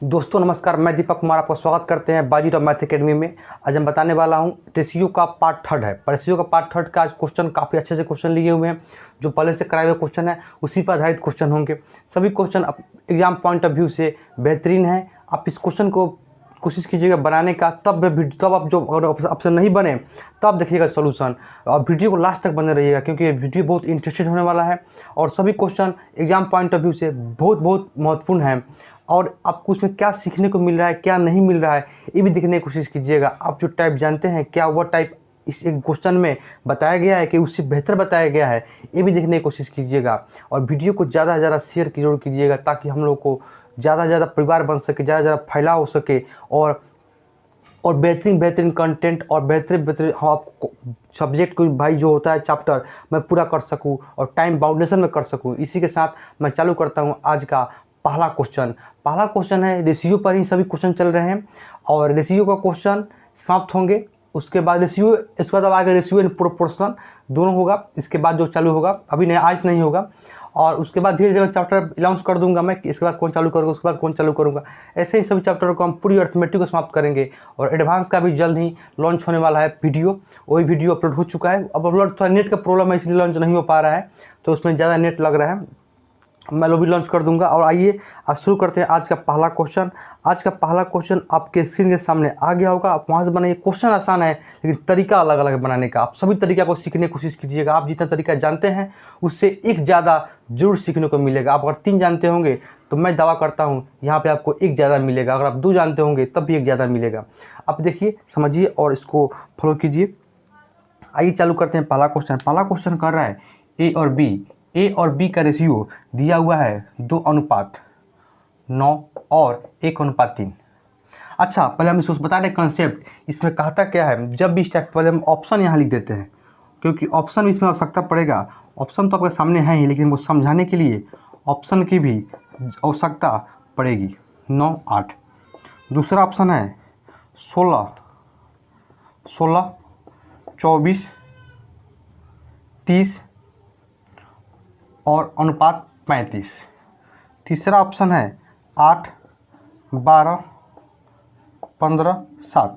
दोस्तों नमस्कार, मैं दीपक कुमार आपका स्वागत करते हैं बाजीराव मैथ एकेडमी में। आज हम बताने वाला हूं रेशियो का पार्ट थर्ड है। रेशियो का पार्ट थर्ड का आज क्वेश्चन काफ़ी अच्छे से क्वेश्चन लिए हुए हैं। जो पहले से कराए हुए क्वेश्चन है उसी पर आधारित क्वेश्चन होंगे। सभी question exam point of view से बेहतरीन है। आप इस क्वेश्चन को कोशिश कीजिएगा बनाने का, तब आप जो अगर ऑप्शन नहीं बने तब देखिएगा सोल्यूशन, और वीडियो को लास्ट तक बने रहिएगा क्योंकि ये वीडियो बहुत इंटरेस्टेड होने वाला है और सभी question exam point of view से बहुत महत्वपूर्ण है। और आपको उसमें क्या सीखने को मिल रहा है, क्या नहीं मिल रहा है, ये भी देखने की कोशिश कीजिएगा। आप जो टाइप जानते हैं क्या वह टाइप इस एक क्वेश्चन में बताया गया है कि उससे बेहतर बताया गया है, ये भी देखने की कोशिश कीजिएगा। और वीडियो को ज़्यादा से ज़्यादा शेयर जरूर कीजिएगा ताकि हम लोग को ज़्यादा से ज़्यादा परिवार बन सके, ज़्यादा से ज़्यादा फैलाव हो सके और बेहतरीन कंटेंट और बेहतरीन आपको सब्जेक्ट को भाई जो होता है चैप्टर मैं पूरा कर सकूं और टाइम बाउंडेशन में कर सकूं। इसी के साथ मैं चालू करता हूं आज का पहला क्वेश्चन है रेशियो पर ही सभी क्वेश्चन चल रहे हैं और रेशियो का क्वेश्चन समाप्त होंगे। उसके बाद रेशियो, इसके बाद अब आगे रेशियो एंड प्रोपोर्शन दोनों होगा। इसके बाद जो चालू होगा अभी नहीं, आज नहीं होगा, और उसके बाद धीरे धीरे चैप्टर अनाउंस कर दूंगा मैं, इसके बाद कौन चालू करूँगा, उसके बाद कौन चालू करूँगा। ऐसे ही सभी चैप्टरों को हम पूरी अर्थमेटिक को समाप्त करेंगे। और एडवांस का भी जल्द ही लॉन्च होने वाला है वीडियो, वही वीडियो अपलोड हो चुका है। अब अपलोड थोड़ा नेट का प्रॉब्लम है इसलिए लॉन्च नहीं हो पा रहा है, तो उसमें ज़्यादा नेट लग रहा है। मैं वो भी लॉन्च कर दूंगा। और आइए आज शुरू करते हैं आज का पहला क्वेश्चन। आज का पहला क्वेश्चन आपके स्क्रीन के सामने आ गया होगा, आप वहाँ से बनाइए। क्वेश्चन आसान है लेकिन तरीका अलग अलग है बनाने का। आप सभी तरीका को सीखने की कोशिश कीजिएगा। आप जितना तरीका जानते हैं उससे एक ज़्यादा जरूर सीखने को मिलेगा। आप अगर 3 जानते होंगे तो मैं दावा करता हूँ यहाँ पर आपको एक ज़्यादा मिलेगा। अगर आप 2 जानते होंगे तब भी एक ज़्यादा मिलेगा। आप देखिए, समझिए और इसको फॉलो कीजिए। आइए चालू करते हैं पहला क्वेश्चन कर रहा है ए और बी का रेशियो दिया हुआ है 2:9 और 1:3। अच्छा, पहले हम इसको बता दें कंसेप्ट इसमें कहता क्या है। जब भी स्टेप पहले हम ऑप्शन यहाँ लिख देते हैं क्योंकि ऑप्शन इसमें आवश्यकता पड़ेगा। ऑप्शन तो आपके सामने है ही लेकिन वो समझाने के लिए ऑप्शन की भी आवश्यकता पड़ेगी। 9, 8। दूसरा ऑप्शन है 16, 24, 30 और अनुपात 35। तीसरा ऑप्शन है 8, 12, 15, 7।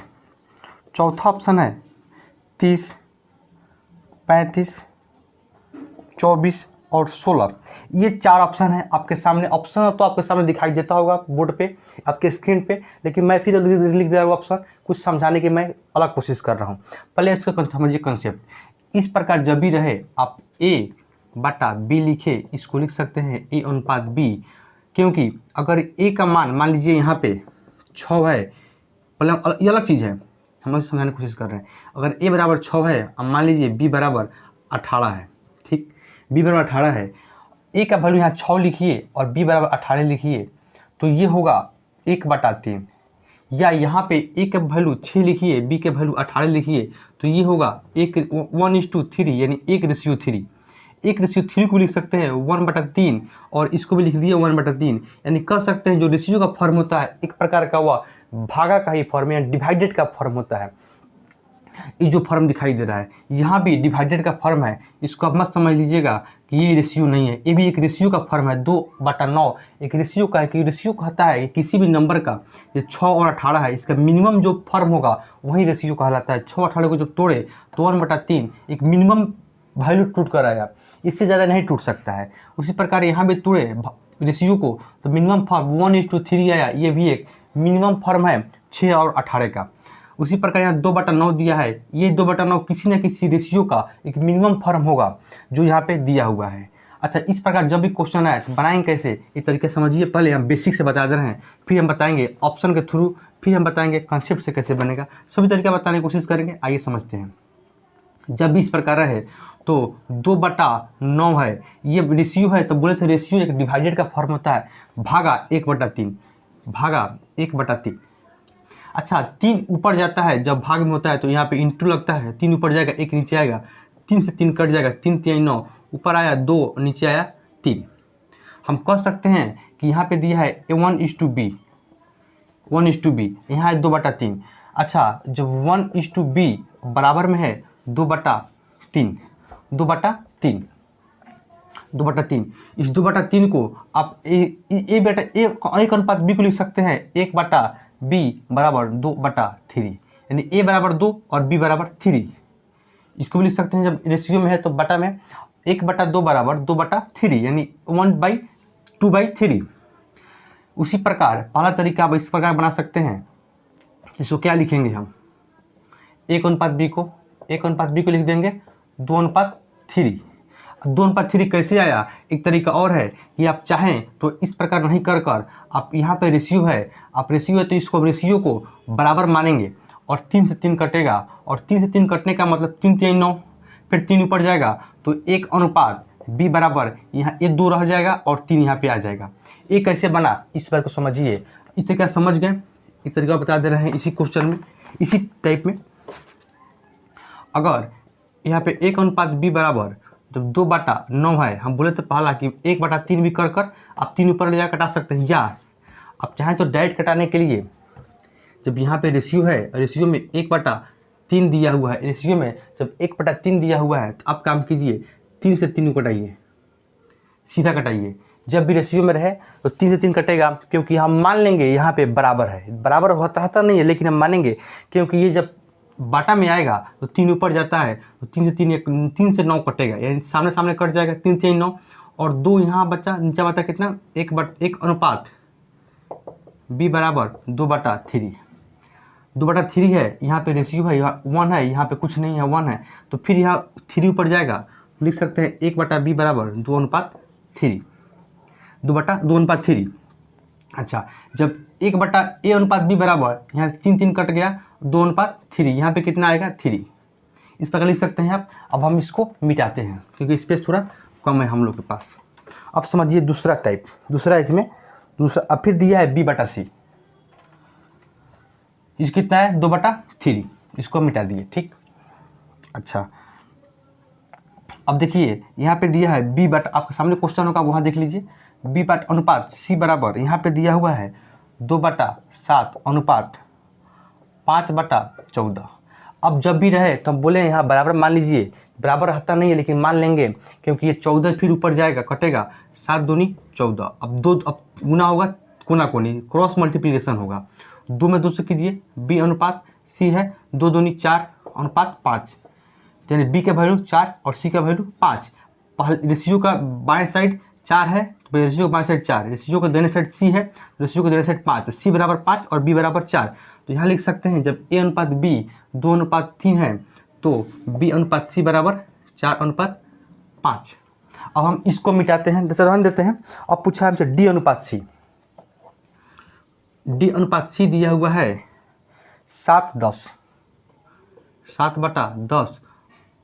चौथा ऑप्शन है 30, 35, 24 और 16। ये 4 ऑप्शन है आपके सामने। ऑप्शन तो आपके सामने दिखाई देता होगा बोर्ड पे, आपके स्क्रीन पे, लेकिन मैं फिर लिख दे रहा हूँ ऑप्शन, कुछ समझाने की मैं अलग कोशिश कर रहा हूँ। पहले इसको समझिए कंसेप्ट। इस प्रकार जब भी रहे आप A/B लिखे, इसको लिख सकते हैं A/B, क्योंकि अगर A का मान लीजिए यहाँ पे 6 है। पहले ये अलग चीज़ है, हम लोग समझाने की कोशिश कर रहे हैं। अगर A बराबर 6 है और मान लीजिए B बराबर 18 है, ठीक, B बराबर 18 है, A का वैल्यू यहाँ 6 लिखिए और B बराबर 18 लिखिए तो ये होगा 1/3। या यहाँ पे A का वैल्यू 6 लिखिए, B के वैल्यू 18 लिखिए तो ये होगा 1:3, यानी 1:3। 1:3 को लिख सकते हैं 1/3 और इसको भी लिख दिए 1/3। यानी कह सकते हैं जो रेशियो का फॉर्म होता है एक प्रकार का वह भागा का ही फॉर्म या डिवाइडेड का फॉर्म होता है। ये जो फॉर्म दिखाई दे रहा है यहाँ भी डिवाइडेड का फॉर्म है। इसको आप मत समझ लीजिएगा कि ये रेशियो नहीं है, ये भी एक रेशियो का फॉर्म है। 2/9 एक रेशियो का है कि रेशियो कहता है कि किसी भी नंबर का, ये 6 और 18 है, इसका मिनिमम जो फॉर्म होगा वही रेशियो कहलाता है। 6 18 को जब तोड़े तो 1/3 एक मिनिमम वैल्यू टूट कर आया, इससे ज़्यादा नहीं टूट सकता है। उसी प्रकार यहाँ भी तोड़े रेशियो को तो मिनिमम फॉर्म 1:3 आया, ये भी एक मिनिमम फॉर्म है 6 और 18 का। उसी प्रकार यहाँ 2/9 दिया है, ये 2/9 किसी न किसी रेशियो का एक मिनिमम फॉर्म होगा जो यहाँ पे दिया हुआ है। अच्छा, इस प्रकार जब भी क्वेश्चन आए तो बनाएंगे कैसे, ये तरीके समझिए। पहले हम बेसिक से बता दे रहे हैं, फिर हम बताएंगे ऑप्शन के थ्रू, फिर हम बताएंगे कंसेप्ट से कैसे बनेगा। सभी तरीका बताने की कोशिश करेंगे। आइए समझते हैं। जब भी इस प्रकार है तो 2/9 है, ये रेशियो है तो बोले थे रेशियो एक डिवाइडेड का फॉर्म होता है, भागा 1/3। अच्छा, 3 ऊपर जाता है जब भाग में होता है तो यहाँ पे इंटू लगता है। 3 ऊपर जाएगा, 1 नीचे आएगा, 3 से 3 कट जाएगा, 3 3 9, ऊपर आया 2, नीचे आया 3। हम कह सकते हैं कि यहाँ पे दिया है 1:B, यहाँ है 2/3। अच्छा, जब 1:B बराबर में है 2/3, 2/3। इस 2/3 को आप ए बेटा एक अनुपात बी को लिख सकते हैं 1/b बराबर 2/3, यानी ए बराबर 2 और बी बराबर 3। इसको भी लिख सकते हैं, जब रेशियो में है तो बटा में 1/2 बराबर 2/3, यानी 1/2/3। उसी प्रकार पहला तरीका आप इस प्रकार बना सकते हैं। इसको क्या लिखेंगे हम, 1/b को लिख देंगे 2/3। 2/3 कैसे आया, एक तरीका और है कि आप चाहें तो इस प्रकार नहीं कर आप यहाँ पे रेशियो है, तो इसको रेशियो को बराबर मानेंगे और 3 से 3 कटेगा, और 3 से 3 कटने का मतलब 3 3 9, फिर 3 ऊपर जाएगा तो 1 अनुपात b बराबर यहाँ 1 2 रह जाएगा और 3 यहाँ पे आ जाएगा। ये कैसे बना इस बात को समझिए। इसे क्या समझ गए, एक तरीका बता दे रहे हैं इसी क्वेश्चन में, इसी टाइप में। अगर यहाँ पे 1 अनुपात b बराबर जब 2/9 है, हम बोले तो पहला कि 1/3 भी कर आप 3 ऊपर ले जा कटा सकते हैं, या आप चाहें तो डायरेक्ट कटाने के लिए जब यहाँ पे रेशियो है, रेशियो में 1/3 दिया हुआ है, रेशियो में जब 1/3 दिया हुआ है तो आप काम कीजिए 3 से 3 कटाइए, सीधा कटाइए। जब भी रेशियो में रहे तो 3 से 3 कटेगा, क्योंकि हम मान लेंगे यहाँ पे बराबर है, बराबर होता नहीं है लेकिन हम मानेंगे, क्योंकि ये जब बाटा में आएगा तो 3 ऊपर जाता है तो 3 से 9 कटेगा, यानी सामने सामने कट जाएगा 3 3 9, और 2 यहाँ बचा, नीचे बचा कितना 1 अनुपात b बराबर 2/3। 2/3 है, यहाँ पे रेशियो है, यहाँ 1 है, यहाँ पे कुछ नहीं है 1 है, तो फिर यहाँ 3 ऊपर जाएगा, लिख सकते हैं 1/b बराबर 2/3, 2/3। अच्छा, जब 1/a/b बराबर यहाँ 3 3 कट गया 2/3, यहाँ पे कितना आएगा 3, इस प्रकार लिख सकते हैं आप। अब हम इसको मिटाते हैं क्योंकि स्पेस थोड़ा कम है हम लोग के पास। अब समझिए दूसरा टाइप, इसमें दूसरा अब फिर दिया है b/c, इस कितना है 2/3, इसको मिटा दिए, ठीक। अच्छा, अब देखिए यहाँ पे दिया है आपके सामने क्वेश्चन होगा वहाँ देख लीजिए, b अनुपात c बराबर यहाँ पे दिया हुआ है 2/7 अनुपात 5/14। अब जब भी रहे तो हम बोले यहाँ बराबर मान लीजिए, बराबर रहता नहीं है लेकिन मान लेंगे, क्योंकि ये 14 फिर ऊपर जाएगा कटेगा, 7 दूनी 14, अब गुना होगा, कोना कोनी क्रॉस मल्टीप्लिकेशन होगा, 2 में 2 से कीजिए, b अनुपात c है 2 दूनी 4 अनुपात 5, यानी b का वैल्यू 4 और c का वैल्यू 5। पहले रेशियो का बाएं साइड 4 है तो रेशियो का बाएं साइड 4, रेशियो का दाहिने साइड c है, रेशियो का दाहिने साइड 5, c बराबर 5 और b बराबर 4। तो यहाँ लिख सकते हैं जब a अनुपात b 2/3 है तो b अनुपात c बराबर 4/5। अब हम इसको मिटाते हैं, जैसे रहने देते हैं। अब पूछा हमसे d अनुपात c दिया हुआ है 7/10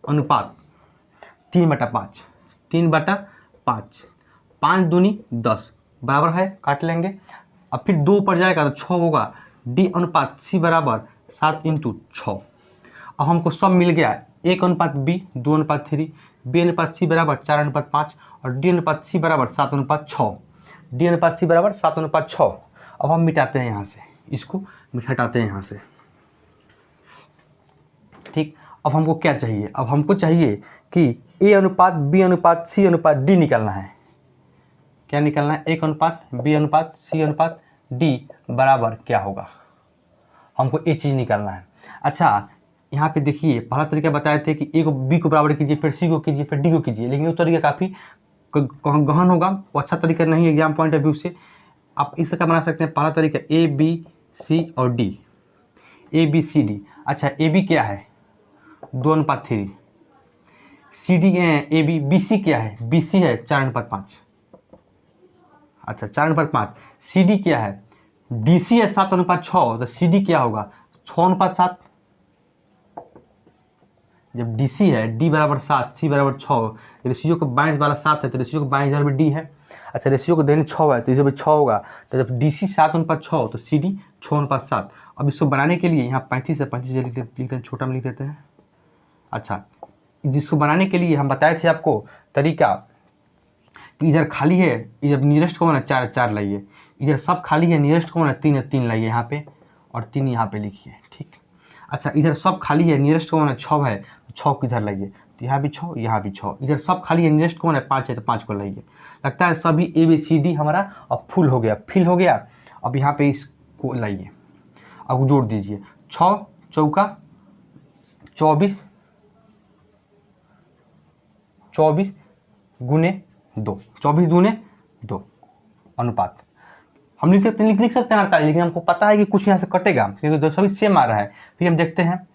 अनुपात 3/5, 3/5, 5 दूनी 10 बराबर है, काट लेंगे। अब फिर 2 ऊपर जाएगा तो 6 होगा, d अनुपात c बराबर 7 × 6। अब हमको सब मिल गया, 1 अनुपात b 2/3, b अनुपात c बराबर 4/5 और d अनुपात c बराबर 7/6, d अनुपात c बराबर 7/6। अब हम मिटाते हैं यहाँ से, इसको हटाते हैं यहाँ से, ठीक। अब हमको क्या चाहिए, अब हमको चाहिए कि a अनुपात b अनुपात c अनुपात d निकालना है। क्या निकालना है, 1 अनुपात b अनुपात c अनुपात d बराबर क्या होगा, हमको ये चीज़ निकालना है। अच्छा, यहाँ पे देखिए पहला तरीका बताए थे कि a को b को बराबर कीजिए, फिर c को कीजिए, फिर d को कीजिए, लेकिन वो तरीका काफ़ी गहन होगा, वो अच्छा तरीका नहीं है एग्जाम पॉइंट ऑफ व्यू से। आप इस तरह बना सकते हैं, पहला तरीका a b c और d, a b c d। अच्छा, a b क्या है 2/3, C D A B, B C क्या है, बी सी है 4/5। अच्छा, 4/5। सी डी क्या है, डी सी है 7/6, तो सी डी क्या होगा 6/7। जब डी सी है, डी बराबर 7, सी बराबर 6, रेशियो का 22 वाला 7 है तो रेशियो का 22 इधर भी डी है। अच्छा, रेशियो को देने 6 है तो इधर भी 6 होगा, तो जब डी सी 7/6 तो सी डी 6/7। अब इसको बनाने के लिए यहाँ 35 है, 35 लिख देते हैं, छोटा में लिख देते हैं। अच्छा, जिसको बनाने के लिए हम बताए थे आपको तरीका कि इधर खाली है, इधर नियरेस्ट कौन है 4 4 लाइए, इधर सब खाली है, नियरेस्ट कौन है 3 है 3 लाइए यहाँ पे, और 3 यहाँ पे लिखिए, ठीक। अच्छा, इधर सब खाली है, नियरेस्ट कौन है 6 है, तो 6 को इधर लाइए, तो यहाँ भी 6, यहाँ भी 6, इधर सब खाली है, नेक्स्ट कौन है 5 है, तो 5 को लाइए। लगता है सभी ABCD हमारा अब फुल हो गया, फिल हो गया। अब यहाँ पे इसको लाइए, अब जोड़ दीजिए, 6 चौका 24, 24 गुने 2, 24 दूने 2 अनुपात। हम लिख सकते हैं अड़तालीस, लेकिन हमको पता है कि कुछ यहाँ से कटेगा क्योंकि सभी सेम आ रहा है। फिर हम देखते हैं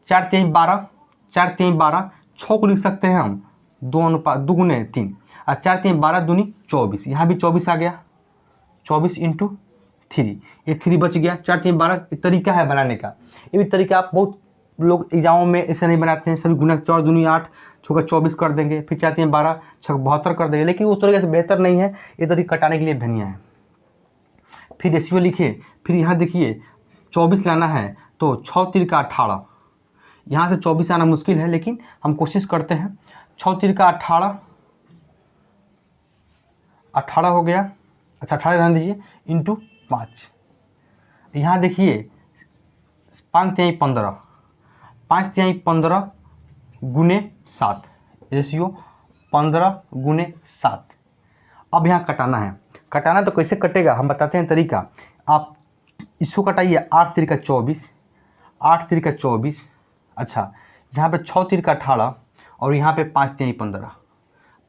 4 3 12, 4 3 12, 6 को लिख सकते हैं हम 2 अनुपात 2 गुने 3, और 4 3 12 दूनी 24, यहाँ भी 24 आ गया, 24 × 3, ये 3 बच गया। 4 3 12 एक तरीका है बनाने का, ये भी तरीका आप बहुत लोग एग्जामों में ऐसे नहीं बनाते हैं, सभी गुना 4 दूनी 8, 6 24 कर देंगे, फिर 4 3 12, 6 72 कर देंगे, लेकिन उस तरीके से बेहतर नहीं है, ये तरीका कटाने के लिए बढ़िया है। फिर रेशियो लिखिए, फिर यहाँ देखिए 24 लाना है तो 6 3 का 18, यहाँ से 24 आना मुश्किल है, लेकिन हम कोशिश करते हैं। 6 3 का 18, 18 हो गया, अच्छा 18 रहने दीजिए, इंटू 5। यहाँ देखिए 5 3 15, 5 3 15 गुने 7, रेशियो 15 गुने 7। अब यहाँ कटाना है, कटाना तो कैसे कटेगा हम बताते हैं तरीका। आप इसको कटाइए, 8 3 का 24, 8 3 का 24, अच्छा यहाँ पे 6 3 का 18, और यहाँ पे 5 3 15,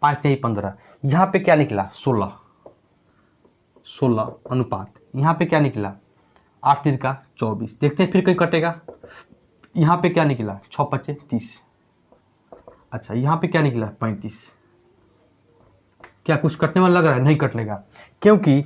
5 3 15, यहाँ पे क्या निकला 16, 16 अनुपात, यहाँ पे क्या निकला 8 3 का 24। देखते हैं फिर कहीं कटेगा, यहाँ पे क्या निकला 6 5 30, अच्छा यहाँ पे क्या निकला 35। क्या कुछ कटने वाला लग रहा है? नहीं कटलेगा, क्योंकि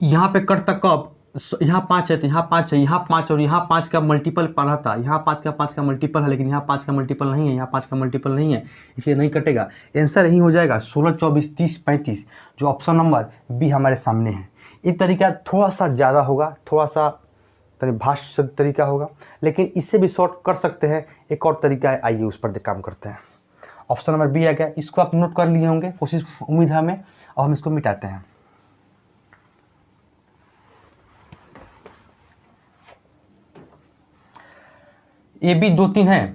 यहाँ पे कटता कब, यहाँ 5 है तो यहाँ 5 है, यहाँ 5 और यहाँ 5 का मल्टीपल पढ़ा था, यहाँ 5 का मल्टीपल है, लेकिन यहाँ 5 का मल्टीपल नहीं है, यहाँ 5 का मल्टीपल नहीं है, इसलिए नहीं कटेगा। आंसर यही हो जाएगा 16 24 30 35, जो ऑप्शन नंबर बी हमारे सामने है। ये तरीका थोड़ा सा ज़्यादा होगा, थोड़ा सा भाष्य तरीका होगा, लेकिन इससे भी शॉर्ट कर सकते हैं। एक और तरीका है, आइए उस पर काम करते हैं। ऑप्शन नंबर बी आ गया, इसको आप नोट कर लिए होंगे, कोशिश उम्मीद है हमें, और हम इसको मिटाते हैं। AB 2 3 है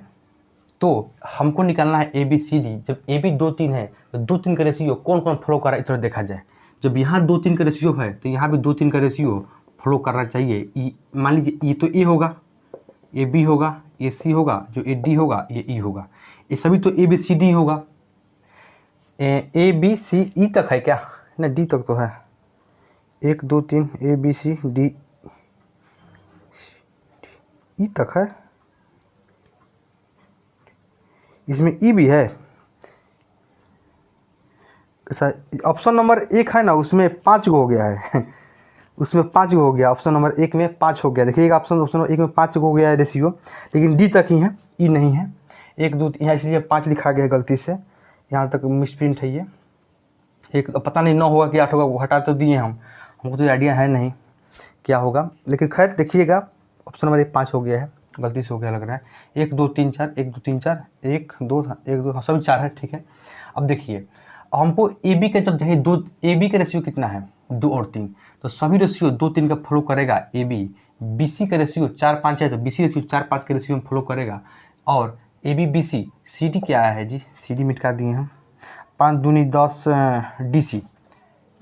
तो हमको निकालना है ABCD। जब AB 2 3 है तो 2 3 का रेशियो कौन कौन फॉलो कर रहा है इस तरह देखा जाए। जब यहाँ 2 3 का रेशियो है तो यहाँ भी 2 3 का रेशियो फॉलो करना चाहिए। मान लीजिए ये तो A होगा, ये B होगा, ये C होगा, जो ये D होगा, ये E होगा, ये सभी तो ABCD होगा। ABCE तक है क्या, ना D तक तो है, 1 2 3 ABCD E तक है, इसमें E भी है। ऑप्शन नंबर 1 है ना, उसमें 5 गो हो गया है उसमें 5 गो हो गया, ऑप्शन नंबर 1 में 5 हो गया। देखिएगा ऑप्शन नंबर 1 में 5 गो हो गया है रेशियो, लेकिन D तक ही है, E नहीं है। 1 2 यहाँ इसलिए 5 लिखा गया है गलती से, यहाँ तक मिसप्रिंट है ये। एक पता नहीं 9 होगा कि 8 होगा, वो हटा तो दिए हमको तो आइडिया है नहीं क्या होगा, लेकिन खैर देखिएगा ऑप्शन नंबर 5 हो गया है, गलती से हो गया लग रहा है। 1 2 3 4, 1 2 3 4, 1 2 1 2, सभी 4 है, ठीक है। अब देखिए हमको AB का जब चाहिए, दो AB का रेशियो कितना है 2 और 3, तो सभी रेशियो 2 3 का फॉलो करेगा AB। BC का रेशियो 4 5 है तो BC रेशियो 4 5 के रेशियो में फॉलो करेगा। और AB BC, CD क्या है जी, CD मिटा दिए हम, 5 दूनी 10,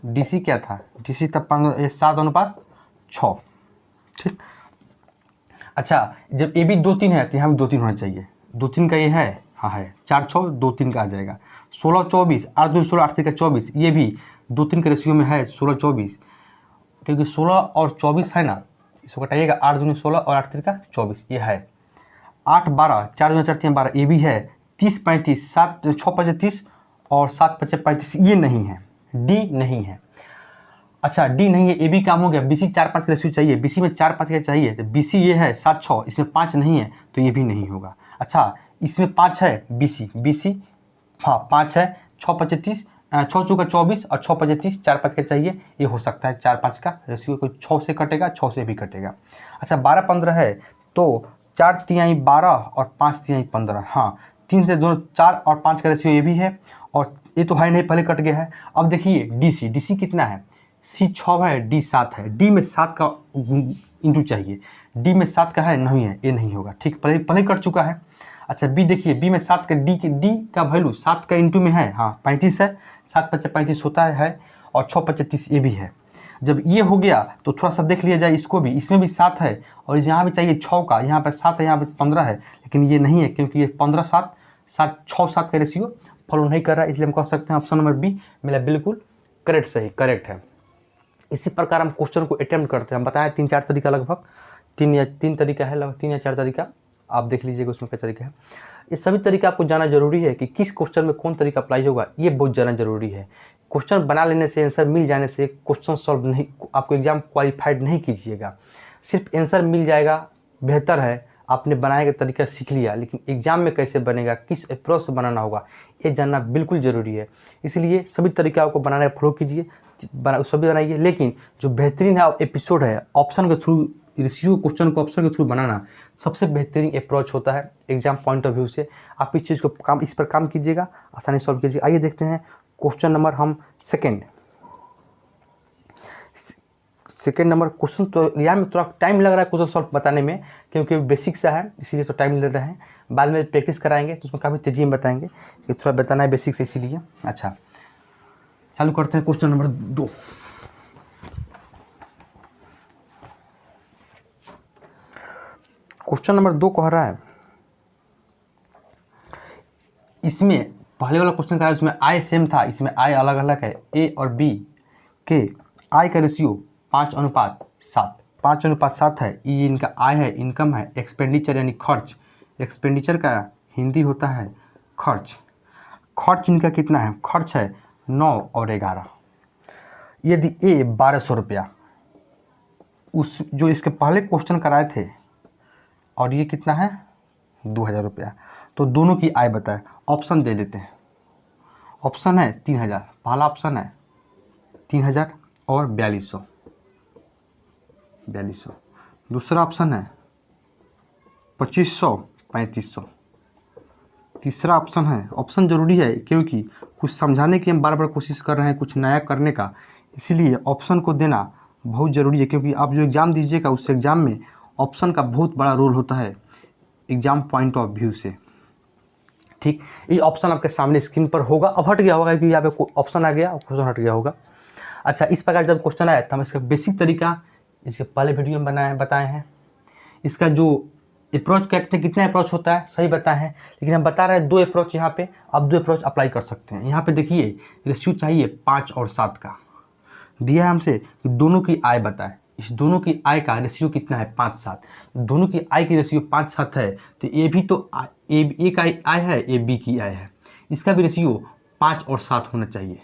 DC क्या था, DC तब 7 अनुपात 6, ठीक। अच्छा जब AB 2 3 है तो यहाँ भी 2 3 होना चाहिए, 2 3 का ये है, हाँ है, 4 6 2 3 का आ जाएगा। 16 24, 8 2 16, 8 3 का 24, ये भी 2 3 के रेशियो में है 16 24, क्योंकि 16 और 24 है ना, इसको घटाइएगा, 8 दूनी 16 और 8 3 का 24, ये है। 8 12, 4 दूनी 4 3 12, ये भी है। 30 35, 7 6 5 30 और 7 5 35, ये नहीं है, D नहीं है। अच्छा D नहीं है, AB काम हो गया। BC 4 5 का रेशियो चाहिए, BC में 4 5 का चाहिए, तो BC ये है 7 6, इसमें 5 नहीं है तो ये भी नहीं होगा। अच्छा इसमें 5 है, BC हाँ 5 है, 6 5 30, 6 चौका 24 और 6 5 30, 4 5 का चाहिए, ये हो सकता है 4 5 का रेशियो, कोई 6 से कटेगा, 6 से भी कटेगा। अच्छा 12 15 है तो 4 तिहाई 12 और 5 तिहाई 15, हाँ 3 से दोनों 4 और 5 का रेशियो ये भी है, और ये तो है नहीं, पहले कट गया है। अब देखिए DC कितना है, C 6 है, D 7 है, D में 7 का इंटू चाहिए, D में 7 का है, नहीं है, ये नहीं होगा, ठीक, पहले कट चुका है। अच्छा बी देखिए, बी में 7 का डी का वैल्यू 7 का इंटू में है, हाँ 35 है, 7 × 35 होता है और 6 × 35 ये भी है। जब ये हो गया तो थोड़ा सा देख लिया जाए इसको भी, इसमें भी 7 है और यहाँ भी चाहिए 6 का, यहाँ पर 7 है, यहाँ पे 15 है, लेकिन ये नहीं है क्योंकि ये 15 7 7 6 7 का रेशियो फॉलो नहीं कर रहा है, इसलिए हम कह सकते हैं ऑप्शन नंबर बी मेरा बिल्कुल करेक्ट है। इसी प्रकार हम क्वेश्चन को अटेम्प्ट करते हैं। हम बताएं 3-4 तरीका, लगभग 3 तरीका है, लगभग 3 या 4 तरीका, आप देख लीजिएगा उसमें क्या तरीका है। ये सभी तरीका आपको जानना जरूरी है कि किस क्वेश्चन में कौन तरीका अप्लाई होगा, ये बहुत जानना जरूरी है। क्वेश्चन बना लेने से, आंसर मिल जाने से क्वेश्चन सॉल्व नहीं, आपको एग्जाम क्वालिफाइड नहीं कीजिएगा। सिर्फ आंसर मिल जाएगा बेहतर है, आपने बनाने का तरीका सीख लिया, लेकिन एग्जाम में कैसे बनेगा, किस अप्रोच से बनाना होगा, ये जानना बिल्कुल ज़रूरी है। इसलिए सभी तरीका आपको बनाने का फॉलो कीजिए, सभी बनाइए, लेकिन जो बेहतरीन है एपिसोड है ऑप्शन के थ्रू, रेशियो क्वेश्चन को ऑप्शन के थ्रू बनाना सबसे बेहतरीन अप्रोच होता है एग्जाम पॉइंट ऑफ व्यू से। आप इस चीज़ को इस पर काम कीजिएगा, आसानी से सॉल्व कीजिएगा। आइए देखते हैं क्वेश्चन नंबर हम सेकंड नंबर क्वेश्चन। तो यहाँ में थोड़ा टाइम लग रहा है क्वेश्चन सॉल्व बताने में, क्योंकि बेसिक सा है इसीलिए तो टाइम ले रहे हैं। बाद में प्रैक्टिस कराएंगे तो उसमें काफ़ी तेजी में बताएंगे कि थोड़ा बताना है बेसिक से, इसीलिए। अच्छा चालू करते हैं क्वेश्चन नंबर 2। क्वेश्चन नंबर 2 कह रहा है, इसमें पहले वाला क्वेश्चन का है उसमें आई सेम था, इसमें आई अलग अलग है। ए और बी के आई का रेशियो 5:7, 5:7 है। ये इनका आय है, इनकम है, एक्सपेंडिचर यानी खर्च, एक्सपेंडिचर का हिंदी होता है खर्च। खर्च इनका कितना है, खर्च है 9 और 11। यदि ए 1200 रुपया, उस जो इसके पहले क्वेश्चन कराए थे, और ये कितना है 2000 रुपया, तो दोनों की आय बताए। ऑप्शन दे देते हैं। ऑप्शन है 3000, पहला ऑप्शन है 3000 और 4200। दूसरा ऑप्शन है 2500, 3500। तीसरा ऑप्शन है, ऑप्शन ज़रूरी है क्योंकि कुछ समझाने की हम बार बार कोशिश कर रहे हैं, कुछ नया करने का, इसलिए ऑप्शन को देना बहुत ज़रूरी है। क्योंकि आप जो एग्ज़ाम दीजिएगा उस एग्ज़ाम में ऑप्शन का बहुत बड़ा रोल होता है एग्ज़ाम पॉइंट ऑफ व्यू से। ठीक, ये ऑप्शन आपके सामने स्क्रीन पर होगा। अब हट गया होगा क्योंकि यहाँ पे ऑप्शन आ गया और क्वेश्चन हट गया होगा। अच्छा, इस प्रकार जब क्वेश्चन आया तो हम इसका बेसिक तरीका इसके पहले वीडियो में बताए हैं। इसका जो अप्रोच कहते हैं, कितना अप्रोच होता है सही बताए हैं, लेकिन हम बता रहे हैं 2 अप्रोच यहाँ पे, आप 2 अप्रोच अप्लाई कर सकते हैं। यहाँ पे देखिए रेशियो चाहिए 5 और 7 का, दिया है हमसे कि दोनों की आय बताएं। इस दोनों की आय का रेशियो कितना है 5-7, दोनों की आय की रेशियो 5-7 है, तो ए भी तो ए का आय है, ए बी की आय है, इसका भी रेशियो 5 और 7 होना चाहिए,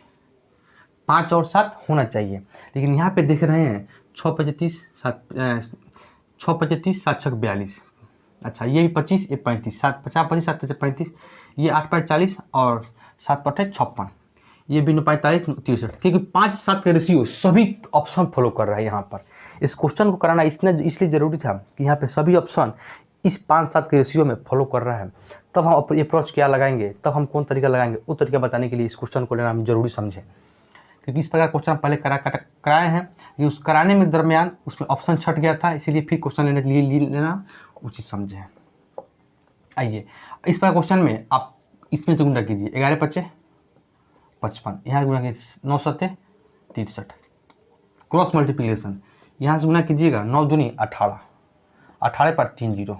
5 और 7 होना चाहिए। लेकिन यहाँ पे देख रहे हैं 6 35 7 6 42। अच्छा, ये भी 25, ये 35, 7 50 25 7 5 35, ये 8 5 40 और 7 5 56, ये भी 9 45 63, क्योंकि 5-7 का रेशियो सभी ऑप्शन फॉलो कर रहा है। यहाँ पर इस क्वेश्चन को कराना इसलिए ज़रूरी था कि यहाँ पे सभी ऑप्शन इस 5-7 के रेशियो में फॉलो कर रहा है। तब हम अप्रोच क्या लगाएंगे, तब हम कौन तरीका लगाएंगे, वो तरीका बताने के लिए इस क्वेश्चन को लेना हम जरूरी समझें। क्योंकि इस प्रकार क्वेश्चन पहले कराए हैं, ये उस कराने में दरमियान उसमें ऑप्शन छट गया था, इसीलिए फिर क्वेश्चन लेने के लिए लेना उचित समझें। आइए, इस प्रकार क्वेश्चन में आप इसमें से गुणा कीजिए, 11 × 5 = 55, यहाँ गुणा कीजिए 9 × 7 = 63, क्रॉस मल्टीप्लिकेशन यहाँ से गुणा कीजिएगा 9 दूनी 18, 18 पर 3 0,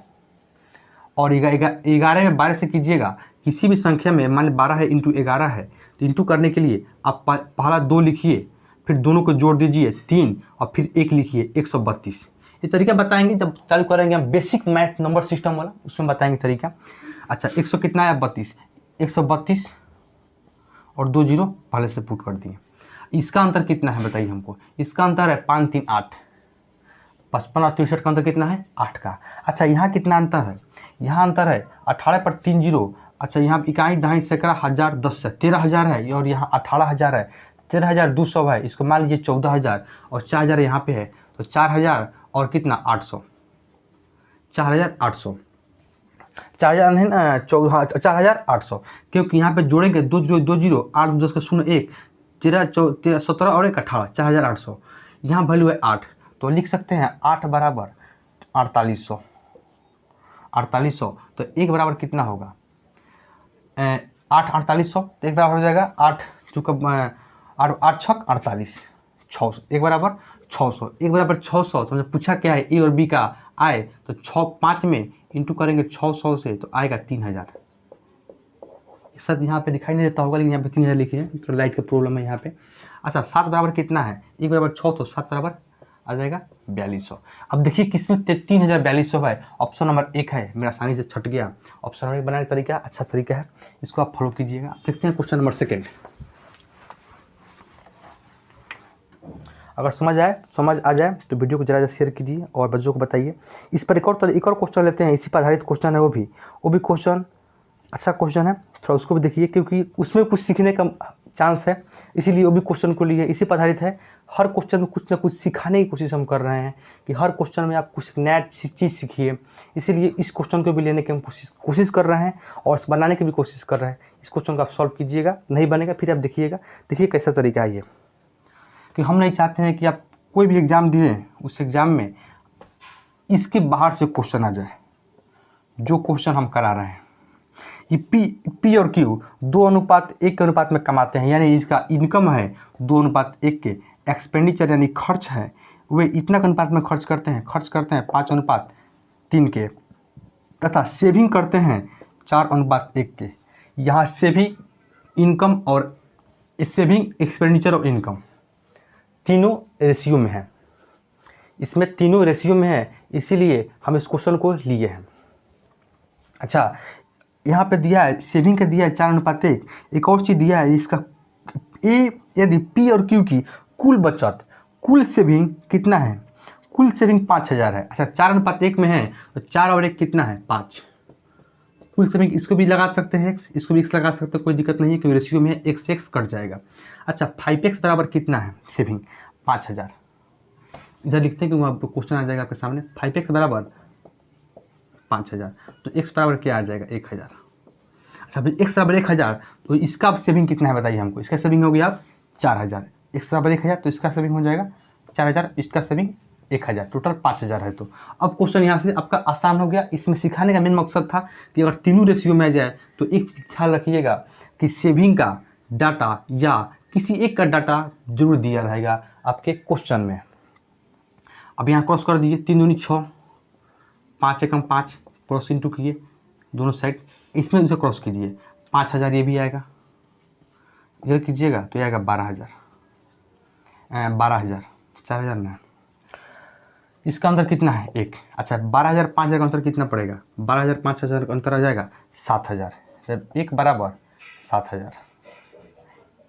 और 11 में 12 से कीजिएगा। किसी भी संख्या में मान ली 12 है इंटू 11 है, तो इंटू करने के लिए आप पहला 2 लिखिए, फिर दोनों को जोड़ दीजिए 3 और फिर 1 लिखिए, 132। ये तरीका बताएंगे जब चालू करेंगे हम बेसिक मैथ नंबर सिस्टम वाला, उसमें बताएंगे तरीका। अच्छा, 100 कितना है 32, 132 और 2 0 पहले से पुट कर दिए। इसका अंतर कितना है बताइए हमको, इसका अंतर है 5 3 8, 55 और 63 का अंतर कितना है 8 का। अच्छा, यहाँ कितना अंतर है, यहाँ अंतर है 18 पर 3 0। अच्छा, यहाँ इकाई दहाई सैकड़ा हज़ार 10 है, 13,000 है, और यहाँ 18,000 है, 13,200 है, इसको मान लीजिए 14,000 और 4,000 यहाँ पे है, तो 4,000 और कितना 800, 4,800, 4,000 नहीं ना 4,800, क्योंकि यहाँ पे जोड़ेंगे 2 0 2 0 8 10 का 0 1 13 17 और 1 18, 4,800। यहाँ वैल्यू है 8, तो लिख सकते हैं 8 = 4800, 4800, तो 1 बराबर कितना होगा 8 4800, तो 1 बराबर हो जाएगा 8 चूँकि 8 छक 48, 600, 1 बराबर 600, 1 बराबर 600। तो मुझे पूछा क्या है ए और बी का आए, तो 5 में इंटू करेंगे 600 से, तो आएगा 3000। सर यहाँ पे दिखाई नहीं देता होगा, लेकिन यहाँ पे 3000 लिखे हैं, तो लाइट का प्रॉब्लम है यहाँ पे। अच्छा 7 बराबर कितना है, 1 बराबर 600, 7 बराबर आ जाएगा 4200। अब देखिए किसमें 3400 है, ऑप्शन नंबर 1 है, मेरा आसानी से छट गया। ऑप्शन नंबर 1 बनाने का तरीका अच्छा तरीका है, इसको आप फॉलो कीजिएगा। देखते हैं क्वेश्चन नंबर 2। अगर समझ आ जाए तो वीडियो को ज़रा शेयर कीजिए और बच्चों को बताइए। इस पर एक और क्वेश्चन लेते हैं, इसी पर आधारित क्वेश्चन है, वो भी क्वेश्चन अच्छा क्वेश्चन है, थोड़ा उसको भी देखिए, क्योंकि उसमें कुछ सीखने का चांस है, इसीलिए वो भी क्वेश्चन को लिए इसी पर आधारित है। हर क्वेश्चन में कुछ ना कुछ सिखाने की कोशिश हम कर रहे हैं कि हर क्वेश्चन में आप कुछ नया चीज़ सीखिए, इसीलिए इस क्वेश्चन को भी लेने की हम कोशिश कर रहे हैं और बनाने की भी कोशिश कर रहे हैं। इस क्वेश्चन को आप सॉल्व कीजिएगा, नहीं बनेगा फिर आप देखिएगा, देखिए कैसा तरीका है ये। कि हम नहीं चाहते हैं कि आप कोई भी एग्ज़ाम दिए, उस एग्ज़ाम में इसके बाहर से क्वेश्चन आ जाए, जो क्वेश्चन हम करा रहे हैं। ये पी और क्यू 2:1 के अनुपात में कमाते हैं, यानी इसका इनकम है 2:1 के, एक्सपेंडिचर यानी खर्च है वे इतना के अनुपात में खर्च करते हैं 5:3 के, तथा सेविंग करते हैं 4:1 के। यहाँ सेविंग इनकम और सेविंग एक्सपेंडिचर और इनकम तीनों रेशियो में है, इसमें तीनों रेशियो में है, इसीलिए हम इस क्वेश्चन को लिए हैं। अच्छा यहाँ पे दिया है सेविंग का दिया है 4:1। एक और चीज़ दिया है इसका यदि पी और क्यू की कुल बचत कुल सेविंग कितना है, कुल सेविंग 5000 है। अच्छा 4:1 में है तो 4 और 1 कितना है 5, कुल सेविंग इसको भी लगा सकते हैं x, इसको भी x लगा सकते हैं, कोई दिक्कत नहीं है क्योंकि रेशियो में है, x से x कट जाएगा। अच्छा 5x बराबर कितना है सेविंग 5000, इधर लिखते हैं क्योंकि आपको क्वेश्चन आ जाएगा आपके सामने। 5x बराबर 5000, तो x बराबर क्या आ जाएगा 1000। अच्छा भाई x बराबर 1000, तो इसका सेविंग कितना है बताइए हमको। इसका सेविंग हो गया 4000, x बराबर 1000, तो इसका सेविंग हो जाएगा 4000, इसका सेविंग 1000, टोटल 5000 है। तो अब क्वेश्चन यहाँ से आपका आसान हो गया। इसमें सिखाने का मेन मकसद था कि अगर तीनों रेशियो में आ जाए तो एक ख्याल रखिएगा कि सेविंग का डाटा या किसी एक का डाटा जरूर दिया रहेगा आपके क्वेश्चन में। अब यहाँ क्रॉस कर दीजिए, 3 दूनी 6, 5 एकम 5, क्रॉस इंटू किए दोनों साइड, इसमें इसे क्रॉस कीजिए, 5000 ये भी आएगा, इधर कीजिएगा तो ये आएगा 12000, 4000 ना, इसका अंतर कितना है 1। अच्छा 12000 5000 का अंतर कितना पड़ेगा, 12000 5000 का अंतर आ जाएगा 7000, जब 1 बराबर 7000,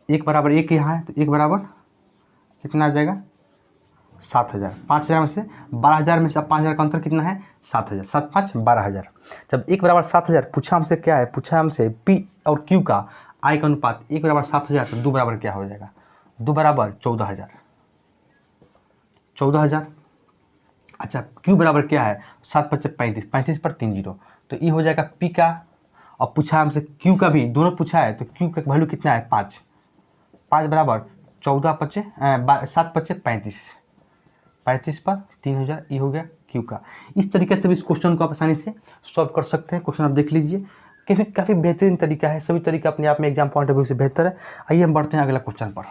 1 बराबर 1 यहाँ है तो 1 बराबर कितना आ जाएगा 7000। 5000 में से 12000 में से 5000 का अंतर कितना है 7000, 7 5 12000। जब 1 बराबर 7000 पूछा हमसे क्या है, पूछा हमसे पी और क्यू का आई का अनुपात 1 बराबर 7000, तो 2 बराबर क्या हो जाएगा 2 बराबर 14000, 14000। अच्छा क्यू बराबर क्या है 7 5 35, 35 पर 3 0, तो ये हो जाएगा पी का। और पूछा हमसे क्यू का भी, दोनों पूछा है, तो क्यू का वैल्यू कितना है 5, 5 बराबर 14 5 7 5 35, 35 पर 3000, ये हो गया क्यू का। इस तरीके से भी इस क्वेश्चन को आप आसानी से सॉल्व कर सकते हैं। क्वेश्चन आप देख लीजिए, काफ़ी बेहतरीन तरीका है, सभी तरीका अपने आप में एग्जाम पॉइंट ऑफ व्यू से बेहतर है। आइए हम बढ़ते हैं अगला क्वेश्चन पर।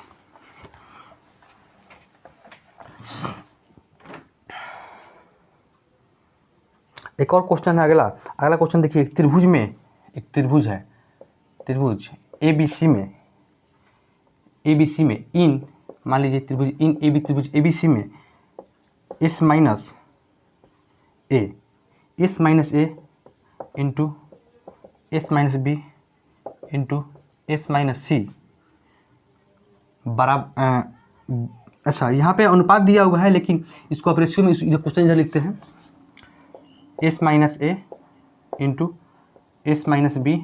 एक और क्वेश्चन है अगला क्वेश्चन देखिए, एक त्रिभुज है, त्रिभुज ABC में इन, मान लीजिए त्रिभुज इन AB, त्रिभुज ABC में S minus A into S minus B into S minus C बराबर। अच्छा यहाँ पे अनुपात दिया हुआ है, लेकिन इसको आप रेशियो में क्वेश्चन इधर लिखते हैं, S minus A into S minus B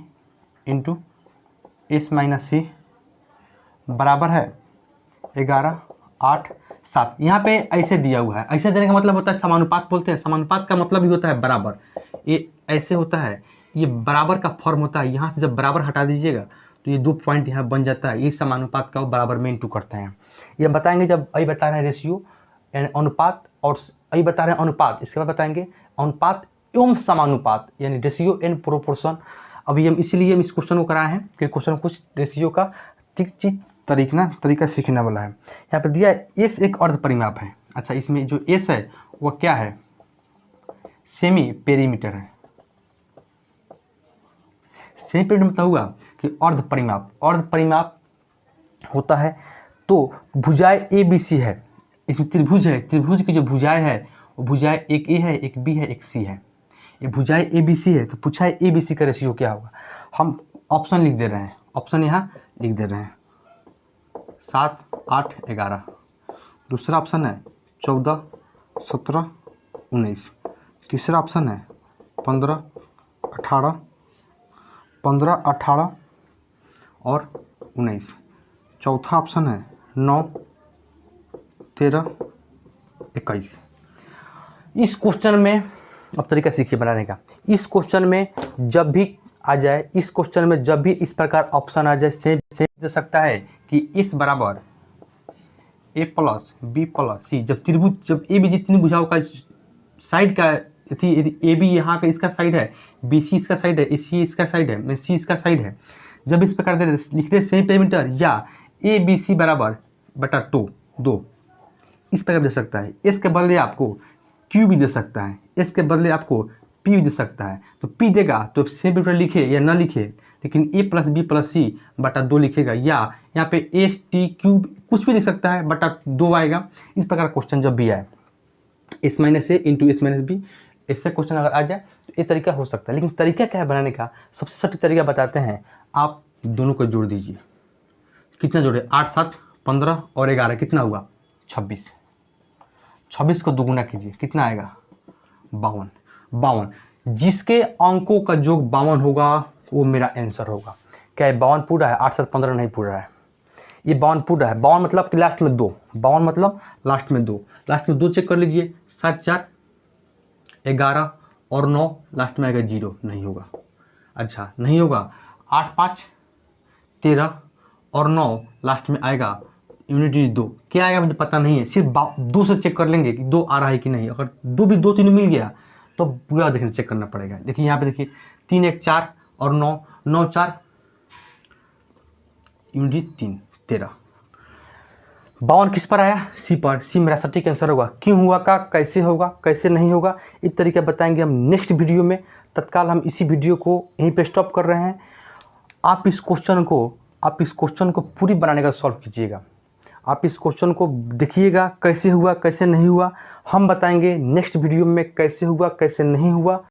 into S minus C बराबर है 11 8 7। यहाँ पे ऐसे दिया हुआ है, ऐसे देने का मतलब होता है समानुपात बोलते हैं। समानुपात का मतलब भी होता है बराबर, ये ऐसे होता है, ये बराबर का फॉर्म होता है। यहाँ से जब बराबर हटा दीजिएगा तो ये 2 पॉइंट यहाँ बन जाता है, ये समानुपात का बराबर में इंटू करते हैं। ये बताएंगे जब आई बता रहे हैं रेशियो यानी अनुपात, और आई बता रहे हैं अनुपात, इसके बाद बताएंगे अनुपात एवं समानुपात यानी रेशियो एंड प्रोपोर्शन। अभी हम इसीलिए हम इस क्वेश्चन को कराए हैं कि क्वेश्चन कुछ रेशियो का तरीका सीखने वाला है। यहाँ पर दिया है एस एक अर्ध परिमाप है। अच्छा, इसमें जो एस है वह क्या है? सेमी पेरीमीटर है। सेमी पेरीमीटर मतलब हुआ कि अर्ध परिमाप। अर्ध परिमाप होता है तो भुजाएं ए बी सी है, इसमें त्रिभुज है, त्रिभुज की जो भुजाएं है वो भुजाएं एक ए है, एक बी है, एक सी है। ये भुजाएं ए बी सी है तो पूछा है ए बी सी का रेशियो क्या होगा। हम ऑप्शन लिख दे रहे हैं, ऑप्शन यहाँ लिख दे रहे हैं 7, 8, 11। दूसरा ऑप्शन है 14, 17, 19। तीसरा ऑप्शन है 15, 18 और 19। चौथा ऑप्शन है 9, 13, 21। इस क्वेश्चन में अब तरीका सीखिए बनाने का। इस क्वेश्चन में जब भी आ जाए, इस क्वेश्चन में जब भी इस प्रकार ऑप्शन आ जाए, सेम दे सकता है कि इस बराबर ए प्लस बी प्लस सी। जब त्रिभुज, जब ए बी सी तीन भुजाओं का साइड का थी, यदि ए बी यहाँ का इसका साइड है, बी सी इसका साइड है, ए सी इसका साइड है, सी इसका साइड है, जब इस प्रकार दे लिखते हैं सेमी पेरीमीटर या ए बी सी बराबर बटा 2 इस प्रकार दे सकता है। एस के बदले आपको क्यू भी दे सकता है, एस के बदले आपको पी भी दे सकता है। तो पी देगा तो सेमी पेरीमीटर लिखे या ना लिखे, लेकिन ए प्लस बी प्लस सी बटा 2 लिखेगा, या यहाँ पे एस टी क्यू कुछ भी लिख सकता है, बटा 2 आएगा। इस प्रकार क्वेश्चन जब भी आए एस माइनस ए इंटू एस माइनस बी, ऐसा क्वेश्चन अगर आ जाए तो ये तरीका हो सकता है। लेकिन तरीका क्या है बनाने का? सबसे सटीक तरीका बताते हैं। आप दोनों को जोड़ दीजिए। कितना जोड़े? 8, 7, 15 और 11 कितना हुआ? 26। 26 को दुगुना कीजिए, कितना आएगा? 52। जिसके अंकों का योग 52 होगा वो मेरा आंसर होगा। क्या ये 52 पूरा है? 8, 7, 15 नहीं पूरा है, ये 52 पूरा है। 52 मतलब कि लास्ट में 2, 52 मतलब लास्ट में 2, लास्ट में 2 चेक कर लीजिए। 7, 4, 11 और 9 लास्ट में आएगा 0, नहीं होगा। अच्छा नहीं होगा। 8, 5, 13 और 9 लास्ट में आएगा यूनिटी 2। क्या आएगा मुझे पता नहीं है, सिर्फ 2 से चेक कर लेंगे कि 2 आ रहा है कि नहीं। अगर 2 भी 2 3 मिल गया तो पूरा देखिए चेक करना पड़ेगा। देखिए यहाँ पे देखिए 3, 1, 4 और 9, 9, 4 यूनिटी 3, 13। 52 किस पर आया? सी पर। सी मेरा सटीक आंसर होगा। क्यों हुआ का, कैसे होगा, कैसे नहीं होगा, इस तरीके बताएंगे हम नेक्स्ट वीडियो में। तत्काल हम इसी वीडियो को यहीं पे स्टॉप कर रहे हैं। आप इस क्वेश्चन को पूरी बनाने का सॉल्व कीजिएगा। आप इस क्वेश्चन को देखिएगा कैसे हुआ कैसे नहीं हुआ। हम बताएंगे नेक्स्ट वीडियो में कैसे हुआ कैसे नहीं हुआ।